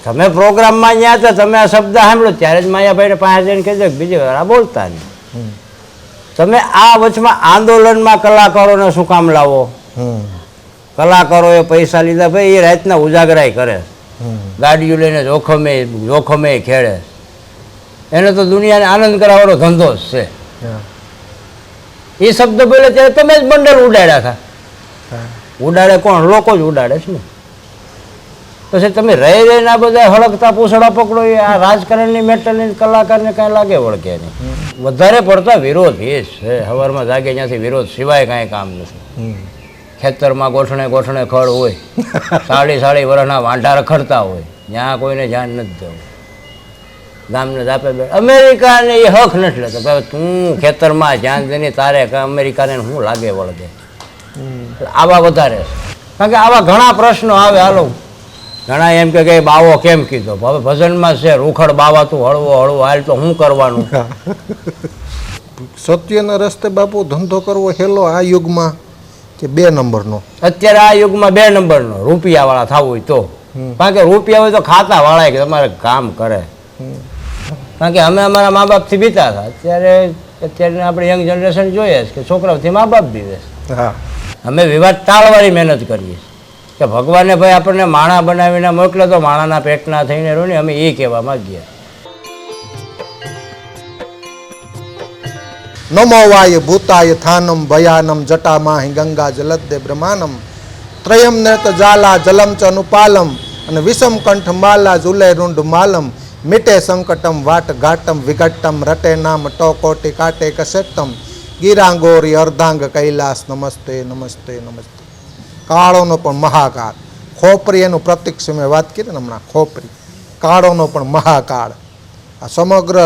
તમે પ્રોગ્રામમાં અહીંયા હતા, તમે આ શબ્દ સાંભળો ત્યારે જ માયાભાઈને પાસે જઈને કહેજો કે બીજી વાર આ બોલતા નહીં. તમે આ વચમાં આંદોલનમાં કલાકારોને શું કામ લાવો? કલાકારોએ પૈસા લીધા, ભાઈ એ રાતના ઉજાગરાય કરે, ગાડીઓ લઈને જોખમે ખેડે, એને તો દુનિયાને આનંદ કરાવવાનો ધંધો જ છે. એ શબ્દ બોલે ત્યારે તમે જ બંડલ ઉડાડ્યા હતા. ઉડાડે કોણ? લોકો જ ઉડાડે છે ને. પછી તમે રહી રહીને આ બધા હળકતા પૂછડા પકડો, એ આ રાજકારણની મેટલની કલાકારને કાંઈ લાગે વળગે નહીં. વધારે પડતા વિરોધ એ છે. સવારમાં જાગે ત્યાંથી વિરોધ સિવાય કાંઈ કામ નથી. ખેતરમાં ગોઠણે ગોઠણે ખડ હોય, સાડી વર્ષના વાંઢા રખડતા હોય, ત્યાં કોઈને ધ્યાન નથી દેવું. ગામને દાપે બે અમેરિકાને એ હક નથી લેતો. ભાઈ તું ખેતરમાં ધ્યાન દઈને તારે અમેરિકાને શું લાગે વળગે? આવા વધારે છે. કારણ કે આવા ઘણા પ્રશ્નો આવે. હાલો, ઘણા એમ કે બાવો કેમ કીધો? હવે ભજનમાં છે રૂખડ બાવા તું હળવો હળવો હાલ તો શું કરવાનું? સત્યના રસ્તે બાપુ ધંધો કરવો હેલો આ યુગમાં કે 2 નંબરનો? અત્યારે આ યુગમાં 2 નંબરનો. રૂપિયાવાળા થવું હોય તો. કારણ કે રૂપિયા હોય તો ખાતા વાળા કે તમારે કામ કરે. કારણ કે અમે અમારા મા બાપથી બીતા હતા. અત્યારે આપણે યંગ જનરેશન જોઈએ છે કે છોકરાઓથી મા બાપ બીવે. અમે વિવાદ ટાળવાની મહેનત કરીએ કે ભગવાને ભાઈ આપણને માણા બનાવીને મોકલે તો માણાના પેટના થઈને રહો ને, અમે એ કહેવા માંગીએ. નમો વાય ભૂતાય થાનમ ભયાનમ જટામાહી ગંગા જલદ્દે બ્રહ્માનમ ત્રયમ નેત જાલા જલમ ચ અનુપાલમ અને વિષમ કંઠ માલા ઝુલે રૂંઢ માલમ મિટે સંકટમ વાટ ઘાટમ વિઘટ્ટમ રટે નામ ટોકોટી કાટે કસેટ્ટમ ગિરાંગોરી અર્ધાંગ કૈલાસ નમસ્તે નમસ્તે નમસ્તે. કાળોનો પણ મહાકાળ. ખોપરી એનું પ્રતિક છે. મેં વાત કરી ને હમણાં, ખોપરી કાળોનો પણ મહાકાળ. આ સમગ્ર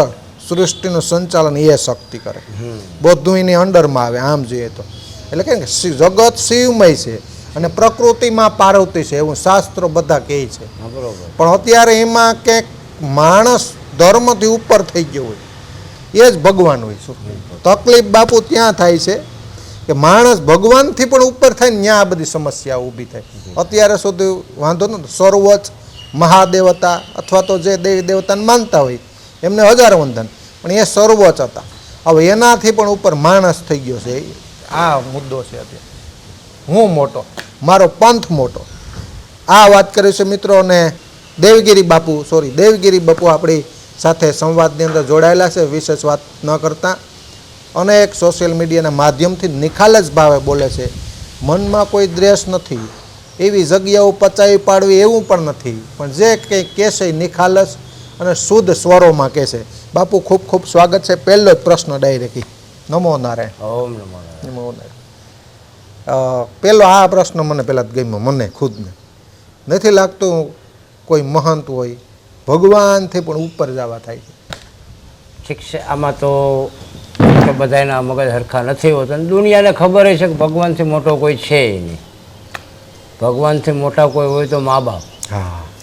સૃષ્ટિનું સંચાલન એ શક્તિ કરે. બધું એની અંડરમાં આવે આમ જોઈએ તો. એટલે કે જગત શિવમય છે અને પ્રકૃતિમાં પાર્વતી છે એવું શાસ્ત્રો બધા કહે છે. પણ અત્યારે એમાં ક્યાંક માણસ ધર્મથી ઉપર થઈ ગયો હોય એ જ ભગવાન હોય. તકલીફ બાપુ ત્યાં થાય છે કે માણસ ભગવાનથી પણ ઉપર થાય ને ત્યાં આ બધી સમસ્યાઓ ઊભી થાય. અત્યારે સુધી વાંધો નથી. સર્વોચ્ચ મહાદેવતા અથવા તો જે દેવી દેવતાને માનતા હોય એમને હજાર વંદન, પણ એ સર્વોચ્ચ હતા. હવે એનાથી પણ ઉપર માણસ થઈ ગયો છે. આ મુદ્દો છે અત્યારે. હું મોટો, મારો પંથ મોટો. આ વાત કરી છે મિત્રો. અને દેવગીરી બાપુ આપણી સાથે સંવાદની અંદર જોડાયેલા છે. વિશેષ વાત ન કરતા અનેક સોશિયલ મીડિયાના માધ્યમથી નિખાલસ ભાવે બોલે છે. મનમાં કોઈ દ્વેષ નથી, એવી જગ્યાઓ પચાવી પાડવી એવું પણ નથી, પણ જે કંઈ કહેશે નિખાલસ અને શુદ્ધ સ્વરોમાં કહેશે. બાપુ ખૂબ ખૂબ સ્વાગત છે. પહેલો જ પ્રશ્ન ડાયરેક્ટ. નમો નારાયણ. ઓમ નમો નારાયણ. નમો નારાયણ. પહેલો આ પ્રશ્ન મને પહેલાં ગમ્યો, મને ખુદને. નથી લાગતું કોઈ મહંત હોય ભગવાનથી પણ ઉપર જવા થાય છે? ઠીક છે. આમાં તો બધાના મગજ હરખા નથી હોતા. દુનિયાને ખબર છે કે ભગવાનથી મોટો કોઈ છે નહીં. ભગવાનથી મોટા કોઈ હોય તો મા બાપ.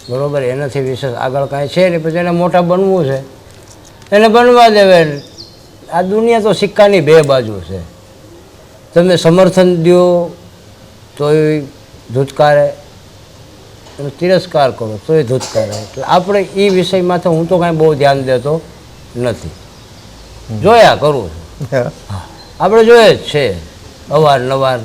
બરોબર, એનાથી વિશેષ આગળ કાંઈ છે નહીં. પછી એને મોટા બનવું છે, એને બનવા દેવે. આ દુનિયા તો સિક્કાની 2 બાજુ છે. તમે સમર્થન દો તોય ધૂતકારે, તમે તિરસ્કાર કરો તોય ધૂતકારે. એટલે આપણે એ વિષયમાં તો હું તો કાંઈ બહુ ધ્યાન દેતો નથી. જોયા કરું છું. આપણે જોઈએ જ છે અવારનવાર.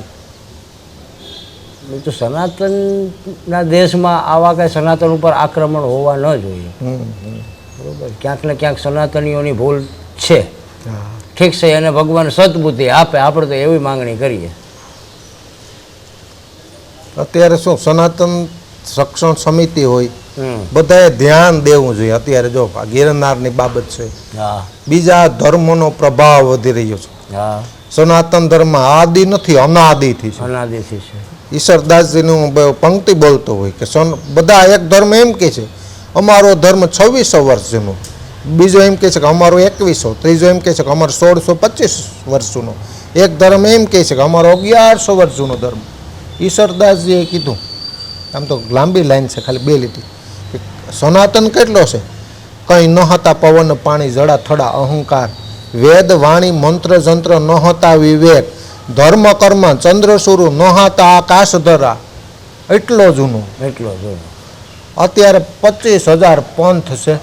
તો સનાતનના દેશમાં આવા કાંઈ સનાતન ઉપર આક્રમણ હોવા ન જોઈએ. બરોબર, ક્યાંક ને ક્યાંક સનાતનીઓની ભૂલ છે. ઠીક છે, એને ભગવાન સદબુદ્ધિ આપે. આપણે તો એવી માંગણી કરીએ. અત્યારે શું સનાતન રક્ષણ સમિતિ હોય, બધાએ ધ્યાન દેવું જોઈએ. અત્યારે જો ગિરનારની બાબત છે, બીજા ધર્મોનો પ્રભાવ વધી રહ્યો છે. સનાતન ધર્મ આદિ નથી, અનાદિથી છે. અનાદિથી છે. ઈશ્વરદાસજીનું પંક્તિ બોલતો હોય કે બધા એક ધર્મ એમ કહે છે અમારો ધર્મ 2600 વર્ષ જૂનો, બીજો એમ કહે છે કે અમારો 2100, ત્રીજો એમ કહે છે કે અમારો 1625 વર્ષ જૂનો, એક ધર્મ એમ કહે છે કે અમારો 1100 વર્ષ જૂનો ધર્મ. ઈશ્વરદાસજીએ કીધું, આમ તો લાંબી લાઈન છે, ખાલી 2 લીટી. સનાતન કેટલો છે? કંઈ ન હતા પવન પાણી જડા થડા અહંકાર, વેદ વાણી મંત્ર જંત્ર ન હતા વિવેક, ધર્મ કર્મ ચંદ્ર સુરુ ન હતા આકાશ ધરા. એટલો જૂનો. અત્યારે 25,000 પંથ છે.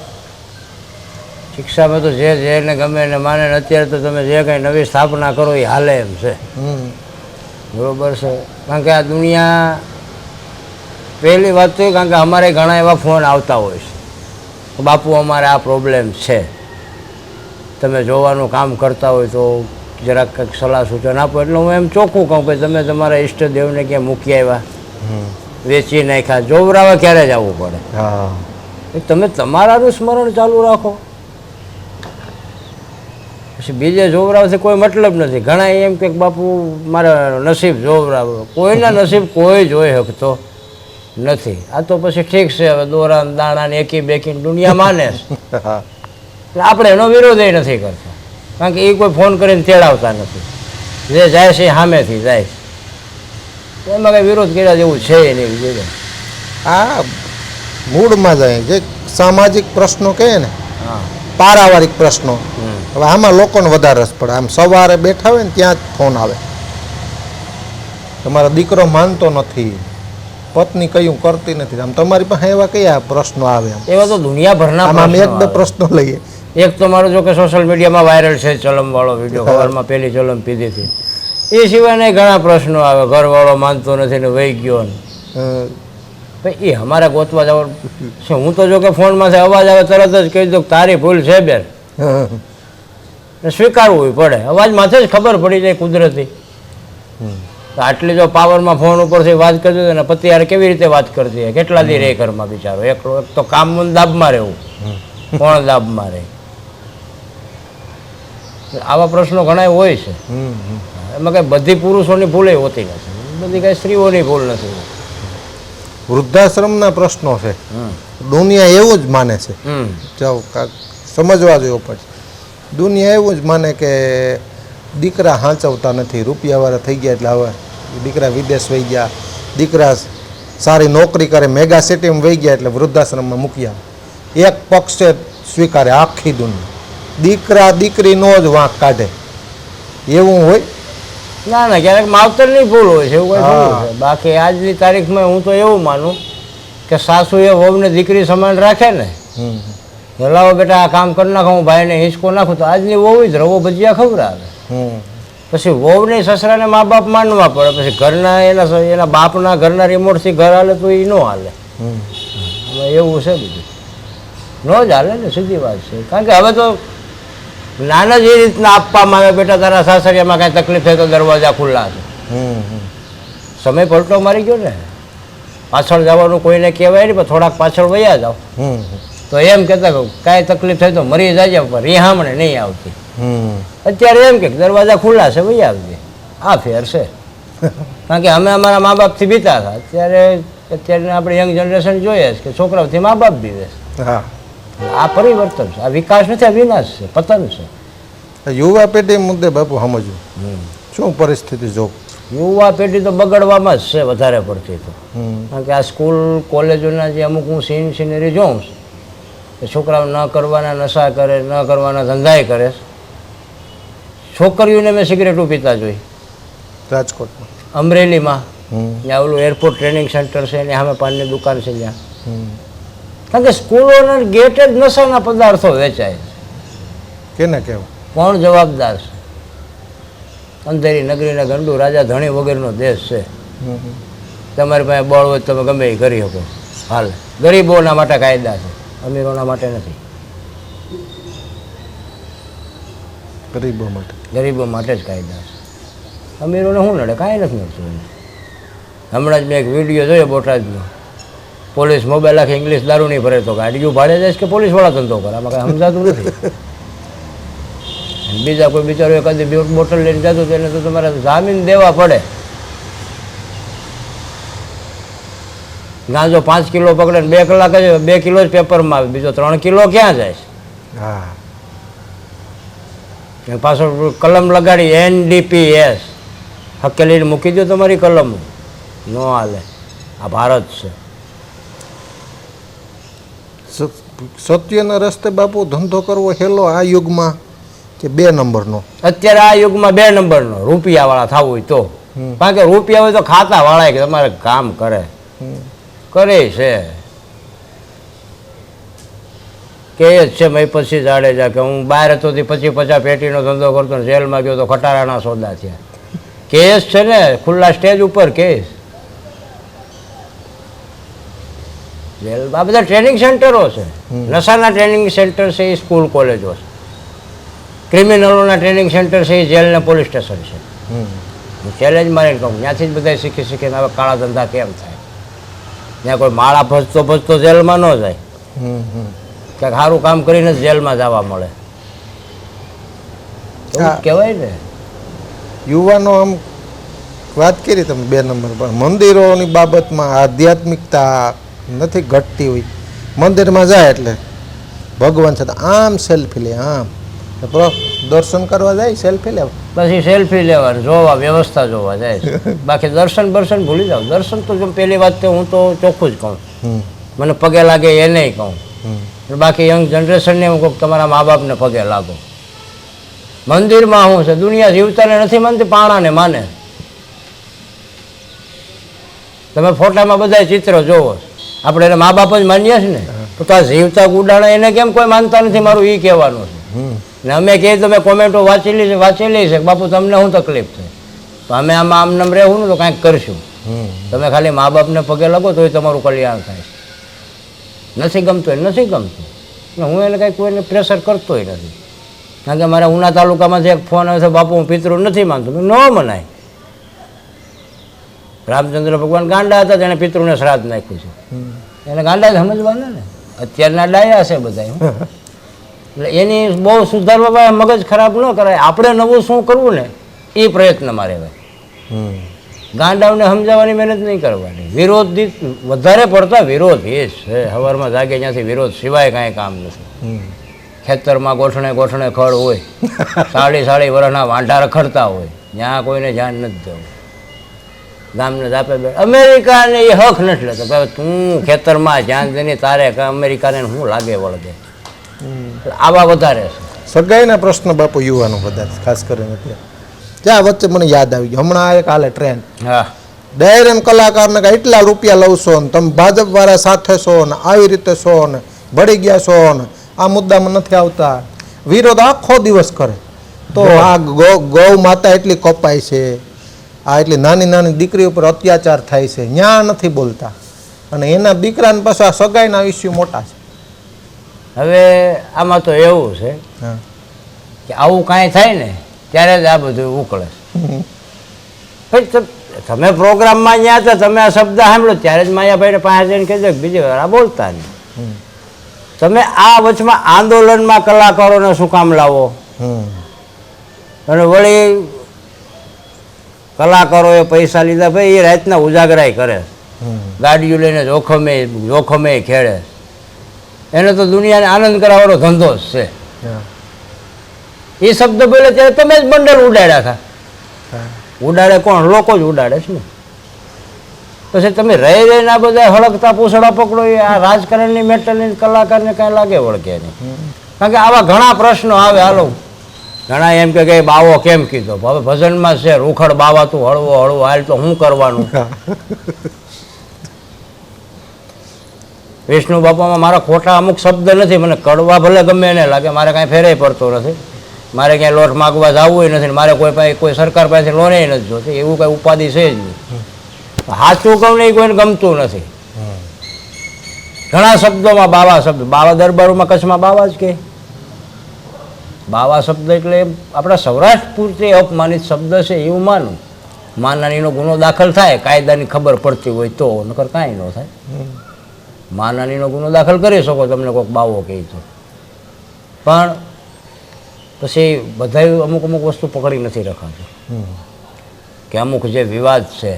શિક્ષામાં તો જેને ગમે એને માને ને અત્યારે તો તમે જે કંઈ નવી સ્થાપના કરો એ હાલે એમ છે. બરોબર છે. કારણ કે આ દુનિયા પહેલી વાત તો કારણ કે અમારે ઘણા એવા ફોન આવતા હોય છે કે બાપુ અમારે આ પ્રોબ્લેમ છે, તમે જોવાનું કામ કરતા હોય તો જરાક કંઈક સલાહ સૂચન આપો. એટલે હું એમ ચોખ્ખું કહું કે તમે તમારા ઈષ્ટદેવને ક્યાં મૂકી આવ્યા, વેચી નાખ્યા, જોવરાવા ક્યારે જવું પડે. તમે તમારાનું સ્મરણ ચાલુ રાખો, પછી બીજે જોવરાવથી કોઈ મતલબ નથી. ઘણા એમ કે બાપુ મારા નસીબ જોવરાવો, કોઈના નસીબ કોઈ જોઈ શકતો નથી. આ તો પછી ઠીક છે, હવે દોરા દાણા એકી બેકી દુનિયા માને છે. આપણે એનો વિરોધ નથી કરતા, કારણ કે એ કોઈ ફોન કરીને તેડાવતા નથી. જે જાય છે એ સામેથી જાય, એમાં કંઈ વિરોધ કર્યા જેવું છે નહીં. બીજું આ મૂળમાં જાય જે સામાજિક પ્રશ્નો કહે ને, હા, પારિવારિક પ્રશ્નો, હવે આમાં લોકોને વધારે રસ પડે. આમ સવારે બેઠા હોય ને ત્યાં જ ફોન આવે, તમારો દીકરો માનતો નથી, પત્ની કયું કરતી નથી. આમ તમારી પાસે એવા કયા પ્રશ્નો આવે? એવા તો દુનિયાભરના આમ એક બે પ્રશ્નો પ્રશ્નો લઈએ. એક તો મારો જો કે સોશિયલ મીડિયામાં વાયરલ છે ચલમવાળો વિડીયો, ખબરમાં પહેલી ચલમ પીધી હતી. એ સિવાયના ઘણા પ્રશ્નો આવે, ઘરવાળો માનતો નથી ને વહી ગયો ને. ભાઈ એ અમારે ગોતવા જવાનું છે. હું તો જો કે ફોનમાંથી અવાજ આવે તરત જ કહી દઉં તારી ભૂલ છે બેન, સ્વીકારવું પડે. અવાજ માથે જ ખબર પડી જાય કુદરતી. આટલી જો પાવરમાં ફોન ઉપરથી વાત કરતી હોય ને પતિ યાર કેવી રીતે વાત કરતી હોય, કેટલા દી રહે ઘરમાં બિચારો એકલો. એક તો કામ દાબમાં રહેવું, કોણ દાબમાં રહે. આવા પ્રશ્નો ઘણા હોય છે. એમાં કઈ બધી પુરુષોની ભૂલ હોતી નથી, બધી કઈ સ્ત્રીઓની ભૂલ નથી. વૃદ્ધાશ્રમના પ્રશ્નો છે, દુનિયા એવું જ માને છે. જાઓ સમજવા જેવો પછી. દુનિયા એવું જ માને કે દીકરા હાંચવતા નથી, રૂપિયાવાળા થઈ ગયા એટલે હવે દીકરા વિદેશ વહી ગયા, દીકરા સારી નોકરી કરે મેગા સિટીમાં વહી ગયા એટલે વૃદ્ધાશ્રમમાં મૂક્યા. એક પક્ષે સ્વીકારે આખી દુનિયા, દીકરા દીકરીનો જ વાંક કાઢે એવું હોય. ના ના, ક્યારેક માવતરની ભૂલ હોય છે, એવું કઈ ભૂલ છે. બાકી આજની તારીખમાં હું તો એવું માનું કે સાસુ એ વહુને દીકરી સમાન રાખે ને, લાવો બેટા આ કામ કરી નાખો, હું ભાઈને હિંચકો નાખું, તો આજની વહુ જ રવો ભજીયા ખવડાવે. પછી વહુને સસરાને મા બાપ માનવા પડે, પછી ઘરના એના બાપના ઘરના રિમોટથી ઘર હાલે તો એ ન હાલે. એવું છે બધું, ન જ હાલે ને, સીધી વાત છે. કારણ કે હવે તો નાના જ એ રીતના આપવામાં આવે, બેટા તારા સાસરિયામાં કાંઈ તકલીફ થાય તો દરવાજા ખુલ્લા છે. સમય પલટો મારી ગયો ને, પાછળ જવાનું કોઈને કહેવાય નહીં, પણ થોડાક પાછળ વયા જાઓ તો એમ કહેતા કાંઈ તકલીફ થાય તો મરી જાય પણ રિહામણે નહીં આવતી. અત્યારે એમ કે દરવાજા ખુલ્લા છે વહી આવજે. આ ફેર છે, કારણ કે અમે અમારા મા બાપથી બીતા હતા. અત્યારે આપણે યંગ જનરેશન જોઈએ છે કે છોકરાઓથી મા બાપ બીવે છે. આ પરિવર્તન છે, આ વિકાસ નથી, આ વિનાશ છે, પતન છે. યુવા પેઢી મુદ્દે બાપુ સમજવું શું પરિસ્થિતિ જો? યુવા પેઢી તો બગડવામાં જ છે વધારે પડતી તો. કારણ કે આ સ્કૂલ કોલેજોના જે અમુક હું સિનરી જોઉં છું કે છોકરાઓ ન કરવાના નશા કરે, ન કરવાના ધંધાય કરે. છોકરીઓને મેં સિગરેટો પીતા જોઈ રાજકોટમાં, અમરેલીમાં, ત્યાં ઓલું એરપોર્ટ ટ્રેનિંગ સેન્ટર છે એની સામે પાનની દુકાન છે ત્યાં. કારણ કે સ્કૂલોના ગેટ જ નશાના પદાર્થો વેચાય. કેને કેવું? કોણ જવાબદાર છે? અંધેરી નગરીના ગંડુ રાજા ધણી વગેરેનો દેશ છે. તમારી પાસે બળ હોય તમે ગમે એ કરી શકો. હાલ ગરીબોના માટે કાયદા છે, અમીરોના માટે નથી. ગરીબો માટે જ કાયદા છે. અમીરોને શું નડે? કાંઈ નથી નડતું. હમણાં જ મેં એક વિડીયો જોયો બોટાદનો, પોલીસ મોબાઈલ આખી ઇંગ્લિશ દારૂ નહીં ભરે તો ગાડીઓ ભાડે જાય કે પોલીસવાળા ધંધો કરે, આમાં કાંઈ સમજાતું નથી. બીજા કોઈ બિચારો એકાદી બોટલ લઈને જતું તો એને તો તમારે જામીન દેવા પડે. ગાંજો 5 કિલો પકડે ને 2 કલાક જ 2 કિલો જ પેપરમાં આવે, બીજો 3 કિલો ક્યાં જાય છે? પાછળ કલમ લગાડી NDPS હકેલીને મૂકી દો તમારી કલમ, ન હાલે. આ ભારત છે. સત્યના રસ્તે બાપુ ધંધો કરવો હેલો આ યુગમાં કે 2 નંબરનો? અત્યારે આ યુગમાં 2 નંબરનો, રૂપિયાવાળા થવું હોય તો. કારણ કે રૂપિયા હોય તો ખાતા વાળા કે તમારે કામ કરે છે. કે જ છે મેં પછી જાડેજા કે હું બહાર હતો તે 50 પેટીનો ધંધો કરતો ને જેલમાં ગયો તો ખટારાના સોદા થયા. કેસ છે ને ખુલ્લા સ્ટેજ ઉપર કેસ. જેલ આ બધા ટ્રેનિંગ સેન્ટરો છે. નશાના ટ્રેનિંગ સેન્ટર છે એ સ્કૂલ કોલેજો છે. ક્રિમિનલોના ટ્રેનિંગ સેન્ટર છે એ જેલ ને પોલીસ સ્ટેશન છે. હું ચેલેન્જ મારીને કહું ત્યાંથી જ બધા શીખી શીખીને હવે કાળા ધંધા કેમ થાય. ત્યાં કોઈ માળા ભજતો જેલમાં ન જાય. ક્યાંક સારું કામ કરીને જ જેલમાં જવા મળે. એવું જ કહેવાય ને. યુવાનો આમ વાત કરી તમે 2 નંબર પર મંદિરોની બાબતમાં આધ્યાત્મિકતા નથી ઘટતી હોય. મંદિરમાં જાય એટલે ભગવાન છે આમ સેલ્ફી લે આમ દર્શન કરવા જાય સેલ્ફી લેવા પછી સેલ્ફી લેવાની જોવા વ્યવસ્થા જોવા જાય છે. બાકી દર્શન ભૂલી જાવ. દર્શન તો જો પહેલી વાત તો હું તો ચોખ્ખું જ કહું, મને પગે લાગે એ નહીં કહું. બાકી યંગ જનરેશનને હું કહું તમારા મા બાપને પગે લાગો. મંદિરમાં શું છે, દુનિયા જીવતાને નથી માનતી, પાણાને માને. તમે ફોટામાં બધા ચિત્ર જોવો, આપણે એને મા બાપ જ માનીએ છીએ ને. તો આ જીવતા ગુડાણા એને કેમ કોઈ માનતા નથી, મારું એ કહેવાનું છે. ને અમે કહીએ તમે કોમેન્ટો વાંચેલી છે બાપુ તમને શું તકલીફ છે, તો અમે આમાં આમ નામ રહેવું ને તો કાંઈક કરશું. તમે ખાલી મા બાપને પગે લાગો તો તમારું કલ્યાણ થાય. નથી ગમતું નથી ગમતું, હું એને કાંઈ કોઈને પ્રેશર કરતોય નથી. કારણ કે મારા ઉના તાલુકામાંથી એક ફોન આવે છે, બાપુ હું પિતૃ નથી માનતો. ન મનાય. રામચંદ્ર ભગવાન ગાંડા હતા, તેણે પિતૃને શ્રાદ્ધ નાખ્યું છે. એને ગાંડા જ સમજવાના ને. અત્યારના ડાયા છે બધા. એટલે એની બહુ સુધારવા મગજ ખરાબ ન કરાય. આપણે નવું શું કરવું ને એ પ્રયત્નમાં રહેવાય. ગાંડાઓને સમજાવવાની મહેનત નહીં કરવાની. વિરોધ વધારે પડતા વિરોધ એ છે. સવારમાં જાગે ત્યાંથી વિરોધ સિવાય કાંઈ કામ નથી. ખેતરમાં ગોઠણે ખડ હોય, 40 વર્ષના વાંઢા રખડતા હોય, ત્યાં કોઈને ધ્યાન નથી દેવું. ગામને જાપે બે અમેરિકાને એ હક નથી લેતો. ભાઈ તું ખેતરમાં ધ્યાન દઈને તારે અમેરિકાને શું લાગે વળગે. આવા વધારે છે. સગાઈના પ્રશ્ન બાપુ યુવાનો બધા ખાસ કરીને ત્યાં વચ્ચે મને યાદ આવી ગયું. હમણાં એક હાલે ટ્રેન્ડ, હા, ડાયરેન કલાકારને એટલા રૂપિયા લઉં છો ને તમે ભાજપ વાળા સાથે છો ને આવી રીતે છો ને ભળી ગયા છો ને આ મુદ્દામાં નથી આવતા. વિરોધ આખો દિવસ કરે. તો આ ગૌ માતા એટલી કપાય છે, આ એટલી નાની દીકરી ઉપર અત્યાચાર થાય છે, ન્યા નથી બોલતા. અને એના દીકરાને પાછા સગાઈના ઇસ્યુ મોટા છે. હવે આમાં તો એવું છે કે આવું કાંઈ થાય ને ત્યારે જ આ બધું ઉકળે. તમે પ્રોગ્રામમાં અહીંયા હતા, તમે આ શબ્દ સાંભળો ત્યારે જ માયાભાઈને પાસે જઈને કહી દો બીજી વાર આ બોલતા નહીં. તમે આ વચમાં આંદોલનમાં કલાકારોને શું કામ લાવો? અને વળી કલાકારોએ પૈસા લીધા, ભાઈ એ રાતના ઉજાગરાય કરે, ગાડીઓ લઈને જોખમે ખેડે. એને તો દુનિયાને આનંદ કરાવવાનો ધંધો જ છે. એ શબ્દ બોલે ત્યારે તમે જ બંડલ ઉડાડ્યા હતા. ઉડાડે કોણ? લોકો જ ઉડાડે છે ને. પછી તમે રહીને આ બધા હળકતા પૂછડા પકડો, એ આ રાજકારણની મેટરની કલાકારને કાંઈ લાગે વળગે નહીં. કારણ કે આવા ઘણા પ્રશ્નો આવે. હાલો, ઘણા એમ કે બાવો કેમ કીધો? હવે ભજનમાં છે રૂખડ બાવા તું હળવો હાલ તો શું કરવાનું? વિષ્ણુ બાપામાં મારા ખોટા અમુક શબ્દ નથી, મને કડવા ભલે ગમે એને લાગે, મારે કાંઈ ફેરે પડતો નથી. મારે ક્યાંય લોટ માગવા જવું નથી, મારે કોઈ પાસે કોઈ સરકાર પાસે લોને નથી જોતી, એવું કંઈ ઉપાધિ છે જ નહીં. સાચું કહું ને એ કોઈને ગમતું નથી. ઘણા શબ્દોમાં બાવા શબ્દ, બાવા દરબારોમાં કચ્છમાં બાવા જ કે બાવા શબ્દ એટલે આપણા સૌરાષ્ટ્ર પૂરતી અપમાનિત શબ્દ છે એવું માનું. માનહાનિનો ગુનો દાખલ થાય, કાયદાની ખબર પડતી હોય તો, નકર કાંઈ ન થાય. માનહાનિનો ગુનો દાખલ કરી શકો તમને કોઈક બાવો કહે તો. પણ પછી બધા અમુક વસ્તુ પકડી નથી રખાતું કે અમુક જે વિવાદ છે.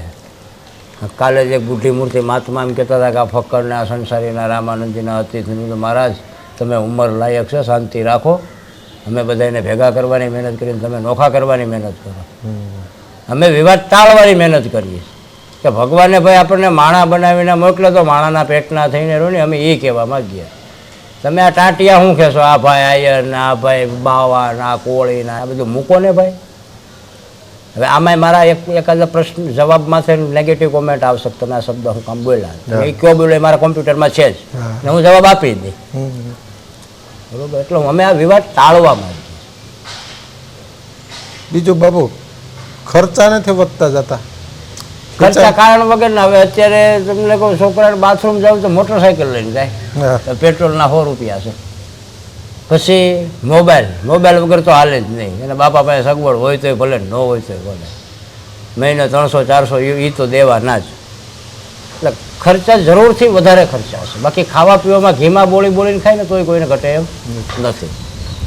કાલે જે બુઢી મૂર્તિ મહાત્મા એમ કહેતા હતા કે આ ફક્કડના સંસારીના રામાનંદજીના અતિથિનું તો મહારાજ તમે ઉંમર લાયક છે, શાંતિ રાખો, અમે બધાને ભેગા કરવાની મહેનત કરીને તમે નોખા કરવાની મહેનત કરો, અમે વિવાદ ટાળવાની મહેનત કરીએ કે ભગવાને ભાઈ આપણને માણા બનાવીને મોકલે તો માણાના પેટના થઈને રહો ને, અમે એ કહેવા માગીએ. તમે આ ટાંટિયા શું કહેશો? આ ભાઈ આયર ને આ ભાઈ બાવા ને આ કોળી ને આ બધું મૂકો ને ભાઈ. હવે આમાંય મારા એકાદ પ્રશ્ન જવાબમાં નેગેટિવ કોમેન્ટ આવશે, તમે આ શબ્દ હું કામ બોલ્યા, એ કયો બોલ્યો મારા કોમ્પ્યુટરમાં છે જ ને હું જવાબ આપી દઈ. બરોબર, એટલે અમે આ વિવાદ ટાળવા માંગીએ. બીજું બાબુ, ખર્ચા નથી વધતા જતા? ખર્ચા કારણ વગરના. હવે અત્યારે તમને કહું, છોકરાને બાથરૂમ જાવ તો મોટરસાઇકલ લઈને જાય, હા. તો પેટ્રોલના 100 રૂપિયા છે. પછી મોબાઈલ વગર તો હાલે જ નહીં. અને બાપા પાસે સગવડ હોય તોય ભલે, ન હોય તોય ભલે. મહિને 300-400 એ તો દેવાના જ. એટલે ખર્ચા જરૂરથી વધારે ખર્ચા છે. બાકી ખાવા પીવામાં ઘીમાં બોળીને ખાય ને તોય કોઈને ઘટે એમ નથી.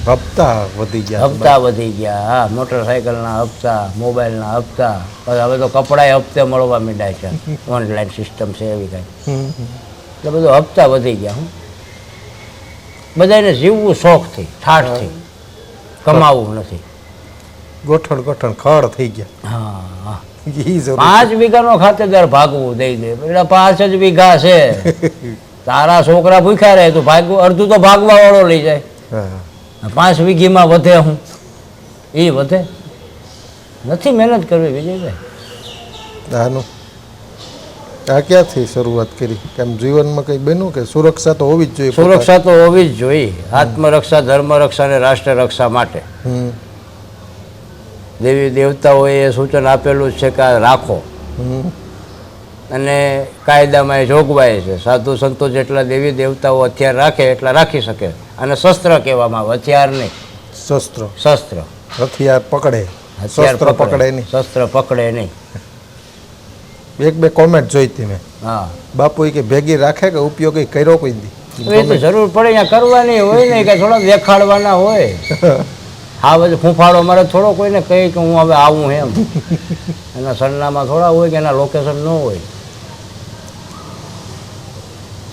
હપ્તા વધી ગયા. હપ્તા વધી ગયા. હા, મોટરસાઇકલના હપ્તા, મોબાઈલના હપ્તા, પછી હવે તો કપડાએ હપ્તે મળવા માંડ્યા છે. ઓનલાઈન સિસ્ટમ છે એવી કાંઈ. એટલે બધું હપ્તા વધી ગયા. હું બધાને જીવવું શોખથી, ઠાઠથી, કમાવવું નથી. ગોઠણ ખડ થઈ ગયા. હા, ઈ જરૂર. 5 વીઘાનો ખાતેદાર ભાગવું દઈ દે. એટલે 5 જ વીઘા છે, તારા છોકરા ભૂખ્યા રહે તો ભાગવું, અડધું તો ભાગવા વાળો લઈ જાય. હા. 5 વીઘીમાં વધે હું? એ વધે નથી. મહેનત કરવી વિજયભાઈ. આનું આ ક્યાંથી શરૂઆત કરી? કેમ જીવનમાં કંઈ બન્યું કે સુરક્ષા તો હોવી જ જોઈએ? સુરક્ષા તો હોવી જ જોઈએ. આત્મરક્ષા, ધર્મરક્ષા અને રાષ્ટ્ર રક્ષા માટે હમ. દેવી દેવતાઓએ એ સૂચન આપેલું છે કે આ રાખો. હમ. અને કાયદામાં એ જોગવાઈ છે, સાધુ સંતો જેટલા દેવી દેવતાઓ હથિયાર રાખે એટલા રાખી શકે. અને શસ્ત્ર કહેવામાં આવે, હથિયાર નહીં. શસ્ત્ર હથિયાર પકડે, હથિયાર શસ્ત્ર પકડે નહીં. શસ્ત્ર પકડે નહીં. 1-2 કોમેન્ટ જોઈતી મેં. હા, બાપુ કે ભેગી રાખે કે ઉપયોગી કર્યો કોઈ દી? એ તો જરૂર પડે અહીંયા કરવાની હોય ને, કે થોડા દેખાડવાના હોય. હા, બધું ફૂંફાડો મારે થોડો કોઈને કહી કે હું હવે આવું એમ. એના સરનામા થોડા હોય કે એના લોકેશન ન હોય.